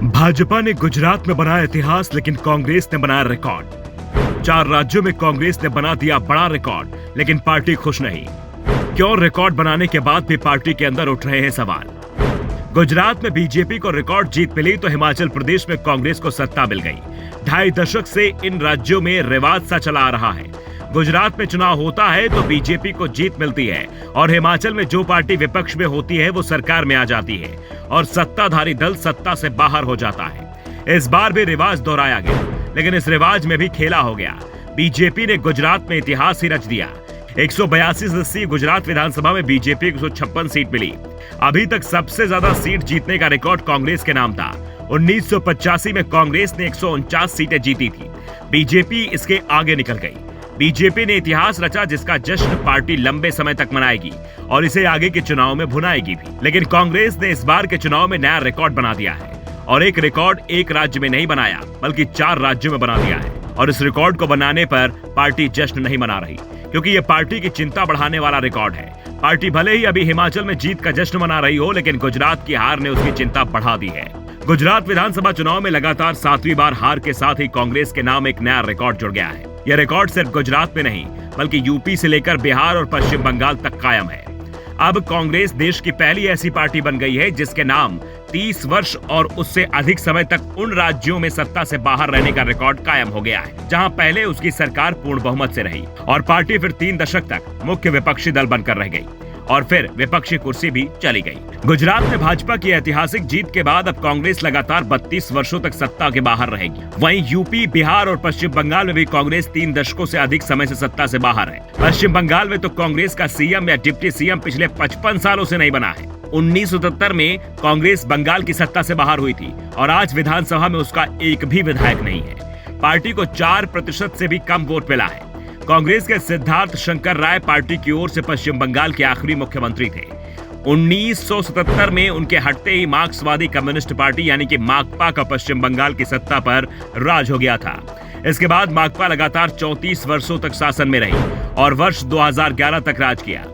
भाजपा ने गुजरात में बनाया इतिहास, लेकिन कांग्रेस ने बनाया रिकॉर्ड। 4 राज्यों में कांग्रेस ने बना दिया बड़ा रिकॉर्ड, लेकिन पार्टी खुश नहीं। क्यों? रिकॉर्ड बनाने के बाद भी पार्टी के अंदर उठ रहे हैं सवाल। गुजरात में बीजेपी को रिकॉर्ड जीत मिली तो हिमाचल प्रदेश में कांग्रेस को सत्ता मिल गई। 2.5 दशक से इन राज्यों में रिवाज सा चला आ रहा है। गुजरात में चुनाव होता है तो बीजेपी को जीत मिलती है और हिमाचल में जो पार्टी विपक्ष में होती है वो सरकार में आ जाती है और सत्ताधारी दल सत्ता से बाहर हो जाता है। इस बार भी रिवाज दोहराया गया, लेकिन इस रिवाज में भी खेला हो गया। बीजेपी ने गुजरात में इतिहास ही रच दिया। 182 सदस्यीय गुजरात विधानसभा में बीजेपी को 156 सीट मिली। अभी तक सबसे ज्यादा सीट जीतने का रिकॉर्ड कांग्रेस के नाम था। 1985 में कांग्रेस ने 149 सीटें जीती थी। बीजेपी इसके आगे निकल गई। बीजेपी ने इतिहास रचा जिसका जश्न पार्टी लंबे समय तक मनाएगी और इसे आगे के चुनाव में भुनाएगी भी। लेकिन कांग्रेस ने इस बार के चुनाव में नया रिकॉर्ड बना दिया है और एक रिकॉर्ड एक राज्य में नहीं बनाया बल्कि 4 राज्यों में बना दिया है। और इस रिकॉर्ड को बनाने पर पार्टी जश्न नहीं मना रही, क्योंकि ये पार्टी की चिंता बढ़ाने वाला रिकॉर्ड है। पार्टी भले ही अभी हिमाचल में जीत का जश्न मना रही हो, लेकिन गुजरात की हार ने उसकी चिंता बढ़ा दी है। गुजरात विधानसभा चुनाव में लगातार 7वीं बार हार के साथ ही कांग्रेस के नाम एक नया रिकॉर्ड जुड़ गया है। यह रिकॉर्ड सिर्फ गुजरात में नहीं बल्कि यूपी से लेकर बिहार और पश्चिम बंगाल तक कायम है। अब कांग्रेस देश की पहली ऐसी पार्टी बन गई है जिसके नाम 30 वर्ष और उससे अधिक समय तक उन राज्यों में सत्ता से बाहर रहने का रिकॉर्ड कायम हो गया है जहां पहले उसकी सरकार पूर्ण बहुमत से रही और पार्टी फिर 3 दशक तक मुख्य विपक्षी दल बनकर रह गई और फिर विपक्षी कुर्सी भी चली गई। गुजरात में भाजपा की ऐतिहासिक जीत के बाद अब कांग्रेस लगातार 32 वर्षों तक सत्ता के बाहर रहेगी। वहीं यूपी, बिहार और पश्चिम बंगाल में भी कांग्रेस 3 दशकों से अधिक समय से सत्ता से बाहर है। पश्चिम बंगाल में तो कांग्रेस का सीएम या डिप्टी सीएम पिछले 55 सालों से नहीं बना है। 1977 में कांग्रेस बंगाल की सत्ता से बाहर हुई थी और आज विधानसभा में उसका एक भी विधायक नहीं है। पार्टी को 4% से भी कम वोट मिला है। कांग्रेस के सिद्धार्थ शंकर राय पार्टी की ओर से पश्चिम बंगाल के आखिरी मुख्यमंत्री थे। 1977 में उनके हटते ही मार्क्सवादी कम्युनिस्ट पार्टी यानी कि माकपा का पश्चिम बंगाल की सत्ता पर राज हो गया था। इसके बाद माकपा लगातार 34 वर्षों तक शासन में रही और वर्ष 2011 तक राज किया।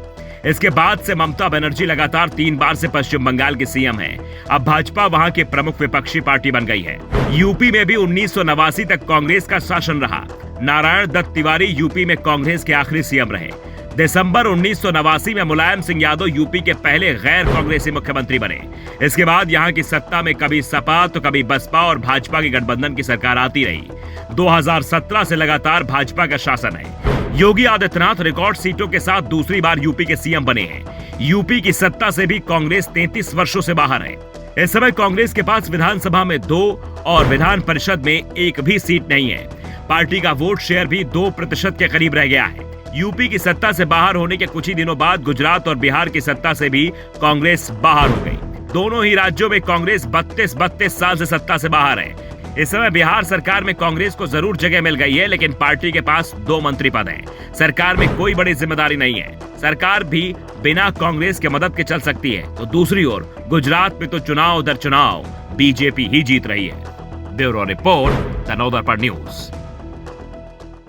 इसके बाद से ममता बनर्जी लगातार 3 बार से पश्चिम बंगाल के सीएम हैं। अब भाजपा वहां के प्रमुख विपक्षी पार्टी बन गई है। यूपी में भी 1989 तक कांग्रेस का शासन रहा। नारायण दत्त तिवारी यूपी में कांग्रेस के आखिरी सीएम रहे। दिसंबर 1989 में मुलायम सिंह यादव यूपी के पहले गैर कांग्रेसी मुख्यमंत्री बने। इसके बाद यहां की सत्ता में कभी सपा तो कभी बसपा और भाजपा की गठबंधन की सरकार आती रही। 2017 से लगातार भाजपा का शासन है। योगी आदित्यनाथ रिकॉर्ड सीटों के साथ दूसरी बार यूपी के सीएम बने हैं। यूपी की सत्ता से भी कांग्रेस 33 वर्षों से बाहर है। इस समय कांग्रेस के पास विधानसभा में 2 और विधान परिषद में 1 भी सीट नहीं है। पार्टी का वोट शेयर भी 2% के करीब रह गया है। यूपी की सत्ता से बाहर होने के कुछ ही दिनों बाद गुजरात और बिहार की सत्ता से भी कांग्रेस बाहर हो गई। दोनों ही राज्यों में कांग्रेस 32 साल से सत्ता से बाहर है। इस समय बिहार सरकार में कांग्रेस को जरूर जगह मिल गई है, लेकिन पार्टी के पास 2 मंत्री पद हैं। सरकार में कोई बड़ी जिम्मेदारी नहीं है। सरकार भी बिना कांग्रेस के मदद के चल सकती है। तो दूसरी ओर गुजरात में तो चुनाव दर चुनाव बीजेपी ही जीत रही है। Bureau report, the Navdarpan news.